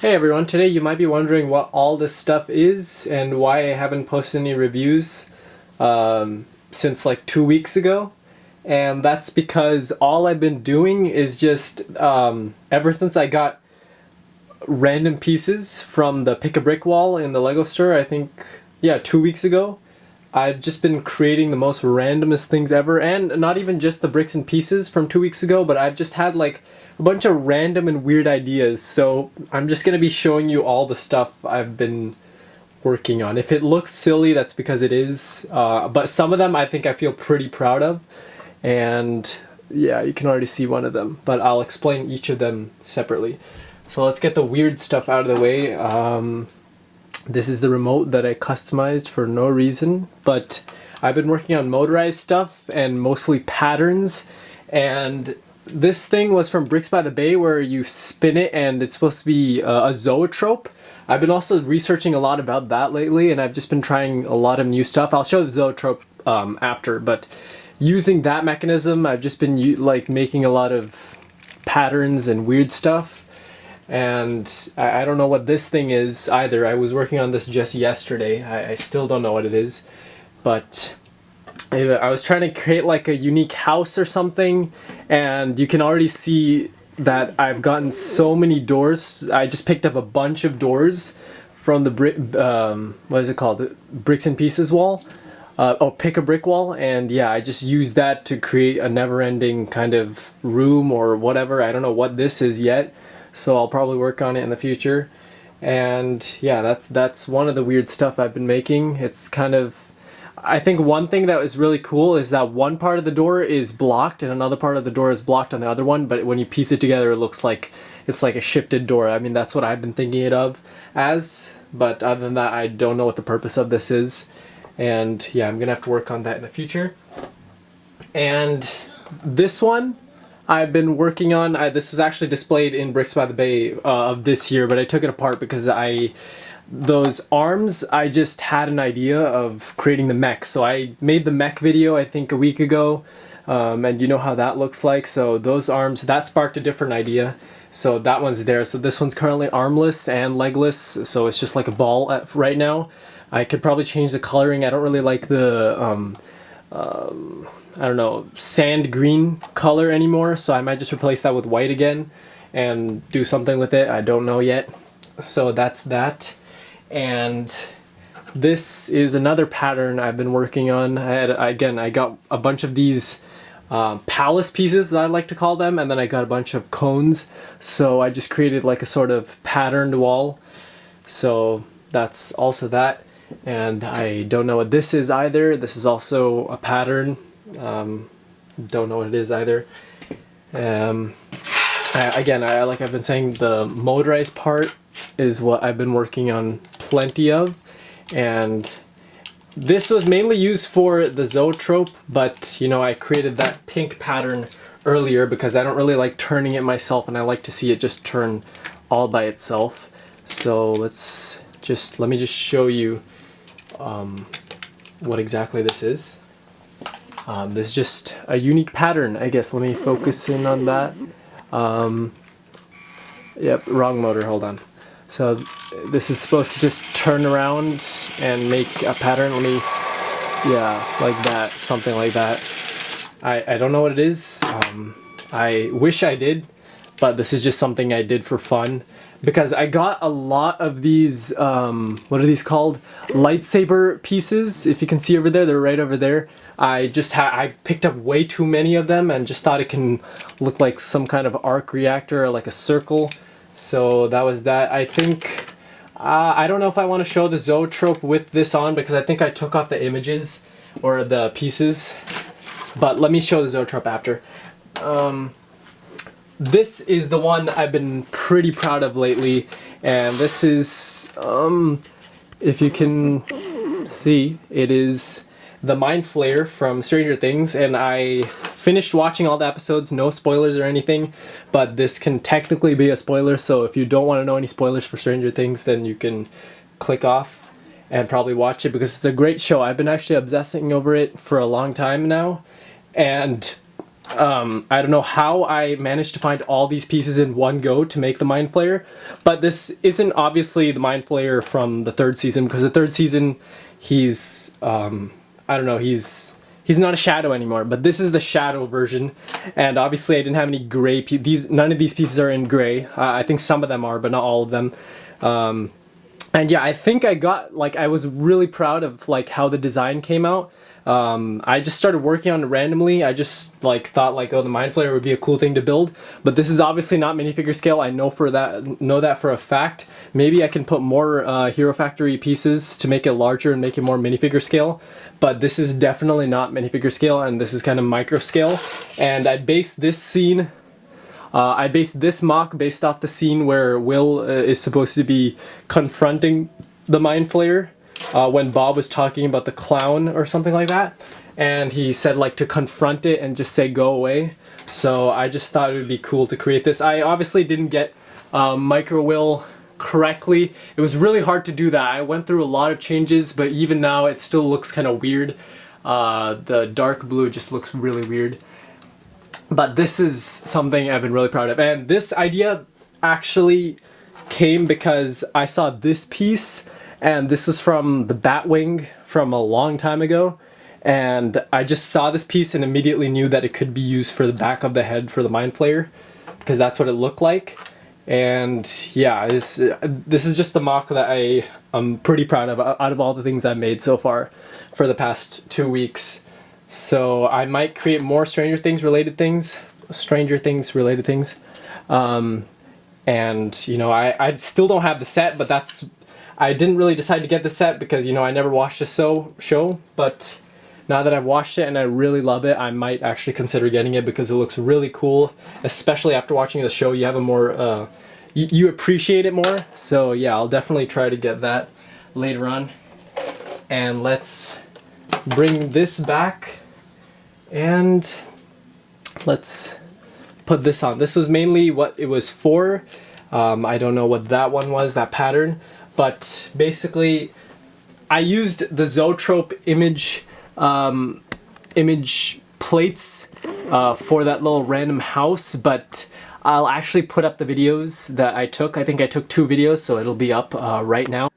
Hey everyone, today you might be wondering what all this stuff is and why I haven't posted any reviews since like 2 weeks ago. And that's because all I've been doing is just, ever since I got random pieces from the Pick-a-Brick wall in the Lego store, I think, yeah, 2 weeks ago, I've just been creating the most randomest things ever, and not even just the bricks and pieces from 2 weeks ago, but I've just had like a bunch of random and weird ideas. So I'm just gonna be showing you all the stuff I've been working on. If it looks silly, that's because it is, but some of them I think I feel pretty proud of, and yeah, you can already see one of them, but I'll explain each of them separately. So let's get the weird stuff out of the way. This is the remote that I customized for no reason, but I've been working on motorized stuff and mostly patterns. And this thing was from Bricks by the Bay, where you spin it and it's supposed to be a zoetrope. I've been also researching a lot about that lately, and I've just been trying a lot of new stuff. I'll show the zoetrope after, but using that mechanism, I've just been like making a lot of patterns and weird stuff. And I don't know what this thing is either. I was working on this just yesterday. I still don't know what it is, but I was trying to create like a unique house or something, and you can already see that I've gotten so many doors. I just picked up a bunch of doors from the what is it called? The Bricks and Pieces wall. Pick-a-Brick wall, and yeah, I just used that to create a never-ending kind of room or whatever. I don't know what this is yet, so I'll probably work on it in the future. And yeah, that's one of the weird stuff I've been making. It's kind of, I think one thing that was really cool is that one part of the door is blocked and another part of the door is blocked on the other one, but when you piece it together it looks like it's like a shifted door. I mean, that's what I've been thinking it of as, but other than that I don't know what the purpose of this is. And yeah, I'm gonna have to work on that in the future. And this one I've been working on, this was actually displayed in Bricks by the Bay of this year, but I took it apart because those arms, I just had an idea of creating the mech. So I made the mech video I think a week ago, and you know how that looks like. So those arms, that sparked a different idea. So that one's there. So this one's currently armless and legless, so it's just like a ball right now. I could probably change the coloring. I don't really like the I don't know, sand green color anymore, so I might just replace that with white again and do something with it. I don't know yet. So that's that. And this is another pattern I've been working on. I got a bunch of these palace pieces, I like to call them, and then I got a bunch of cones. So I just created like a sort of patterned wall. So that's also that. And I don't know what this is either. This is also a pattern. Don't know what it is either. Like I've been saying, the motorized part is what I've been working on plenty of, and this was mainly used for the zoetrope, but you know, I created that pink pattern earlier because I don't really like turning it myself, and I like to see it just turn all by itself. So let me just show you what exactly this is. This is just a unique pattern, I guess. Let me focus in on that. Yep, wrong motor, hold on. So this is supposed to just turn around and make a pattern. Yeah, like that, something like that. I don't know what it is. I wish I did, but this is just something I did for fun. Because I got a lot of these, what are these called? Lightsaber pieces. If you can see over there, they're right over there. I picked up way too many of them and just thought it can look like some kind of arc reactor or like a circle. So that was that. I think, I don't know if I want to show the zoetrope with this on because I think I took off the images or the pieces. But let me show the zoetrope after. This is the one I've been pretty proud of lately, and this is, if you can see, it is the Mind Flayer from Stranger Things, and I finished watching all the episodes, no spoilers or anything, but this can technically be a spoiler, so if you don't want to know any spoilers for Stranger Things, then you can click off and probably watch it because it's a great show. I've been actually obsessing over it for a long time now, and I don't know how I managed to find all these pieces in one go to make the Mind Flayer, but this isn't obviously the Mind Flayer from the third season, because the third season, he's, I don't know, he's not a Shadow anymore, but this is the Shadow version, and obviously I didn't have any gray none of these pieces are in gray. I think some of them are, but not all of them. And yeah, I think I was really proud of like how the design came out. I just started working on it randomly. I just like thought like, oh, the Mind Flayer would be a cool thing to build, but this is obviously not minifigure scale. I know that for a fact. Maybe I can put more Hero Factory pieces to make it larger and make it more minifigure scale, but this is definitely not minifigure scale, and this is kind of micro scale. And I based this scene, I based this MOC based off the scene where Will is supposed to be confronting the Mind Flayer. When Bob was talking about the clown or something like that, and he said like to confront it and just say go away. So I just thought it would be cool to create this. I obviously didn't get Micro Will correctly. It was really hard to do that. I went through a lot of changes, but even now it still looks kind of weird. The dark blue just looks really weird. But this is something I've been really proud of. And this idea actually came because I saw this piece, and this was from the Batwing from a long time ago, and I just saw this piece and immediately knew that it could be used for the back of the head for the Mind Flayer, because that's what it looked like. And yeah, this is just the MOC that I am pretty proud of out of all the things I've made so far for the past 2 weeks. So I might create more Stranger Things related things. And you know, I still don't have the set, but I didn't really decide to get the set because, you know, I never watched the show, but now that I've watched it and I really love it, I might actually consider getting it because it looks really cool, especially after watching the show. You have a more, you appreciate it more. So yeah, I'll definitely try to get that later on. And let's bring this back and let's put this on. This was mainly what it was for. I don't know what that one was, that pattern. But basically, I used the Zoetrope image plates for that little random house, but I'll actually put up the videos that I took. I think I took 2 videos, so it'll be up right now.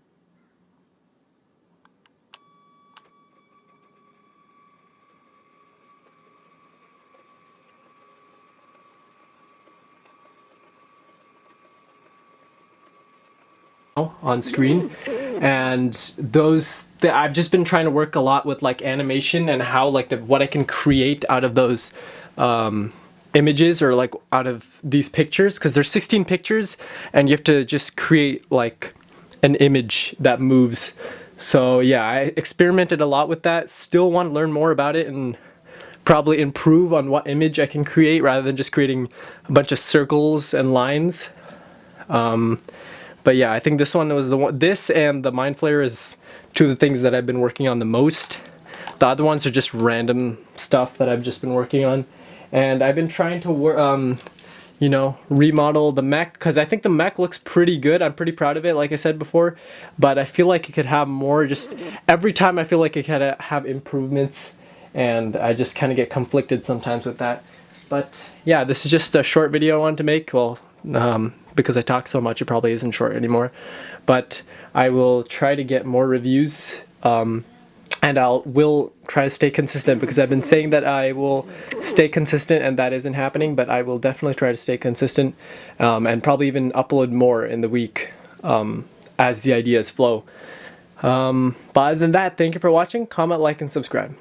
On screen, and I've just been trying to work a lot with like animation and how like what I can create out of those images, or like out of these pictures, because there's 16 pictures and you have to just create like an image that moves. So yeah, I experimented a lot with that. Still want to learn more about it and probably improve on what image I can create rather than just creating a bunch of circles and lines. But yeah, I think this one was the one. This and the Mind Flayer is 2 of the things that I've been working on the most. The other ones are just random stuff that I've just been working on. And I've been trying to, you know, remodel the mech, because I think the mech looks pretty good. I'm pretty proud of it, like I said before. But I feel like it could have more. Just every time I feel like it could have improvements, and I just kind of get conflicted sometimes with that. But yeah, this is just a short video I wanted to make. Well, because I talk so much, it probably isn't short anymore. But I will try to get more reviews, and will try to stay consistent, because I've been saying that I will stay consistent and that isn't happening, but I will definitely try to stay consistent, and probably even upload more in the week as the ideas flow. But other than that, thank you for watching. Comment, like, and subscribe.